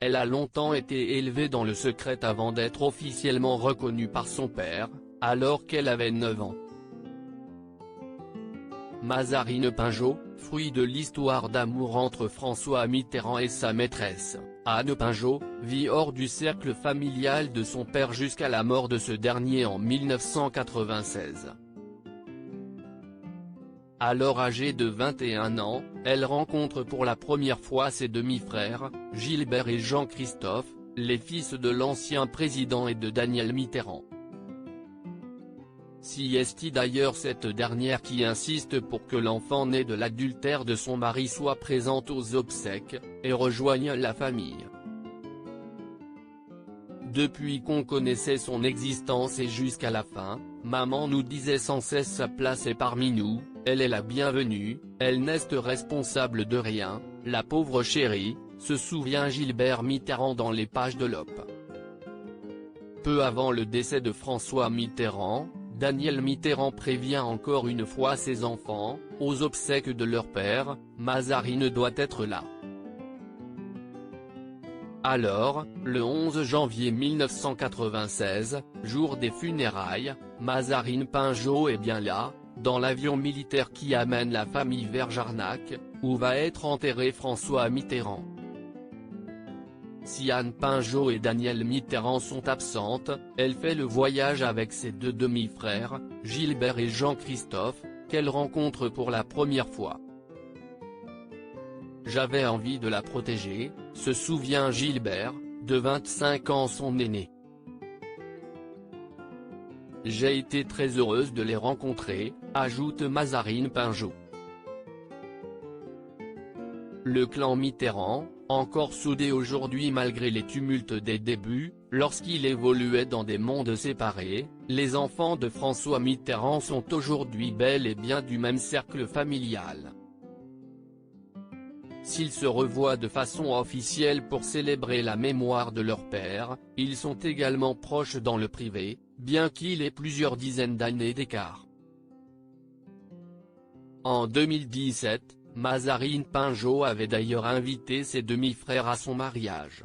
elle a longtemps été élevée dans le secret avant d'être officiellement reconnue par son père, alors qu'elle avait 9 ans. Mazarine Pinjot, fruit de l'histoire d'amour entre François Mitterrand et sa maîtresse, Anne Pinjot, vit hors du cercle familial de son père jusqu'à la mort de ce dernier en 1996. Alors âgée de 21 ans, elle rencontre pour la première fois ses demi-frères, Gilbert et Jean-Christophe, les fils de l'ancien président et de Danielle Mitterrand. Si est d'ailleurs cette dernière qui insiste pour que l'enfant né de l'adultère de son mari soit présente aux obsèques, et rejoigne la famille. Depuis qu'on connaissait son existence et jusqu'à la fin, maman nous disait sans cesse sa place est parmi nous, elle est la bienvenue, elle n'est responsable de rien, la pauvre chérie, se souvient Gilbert Mitterrand dans les pages de l'Op. Peu avant le décès de François Mitterrand, Danielle Mitterrand prévient encore une fois ses enfants, aux obsèques de leur père, Mazarine doit être là. Alors, le 11 janvier 1996, jour des funérailles, Mazarine Pinjot est bien là, dans l'avion militaire qui amène la famille vers Jarnac, où va être enterré François Mitterrand. Si Anne Pinjot et Danielle Mitterrand sont absentes, elle fait le voyage avec ses deux demi-frères, Gilbert et Jean-Christophe, qu'elle rencontre pour la première fois. J'avais envie de la protéger, se souvient Gilbert, de 25 ans son aîné. J'ai été très heureuse de les rencontrer, ajoute Mazarine Pinjot. Le clan Mitterrand, encore soudé aujourd'hui malgré les tumultes des débuts, lorsqu'il évoluait dans des mondes séparés, les enfants de François Mitterrand sont aujourd'hui bel et bien du même cercle familial. S'ils se revoient de façon officielle pour célébrer la mémoire de leur père, ils sont également proches dans le privé, bien qu'il ait plusieurs dizaines d'années d'écart. En 2017, Mazarine Pinjot avait d'ailleurs invité ses demi-frères à son mariage.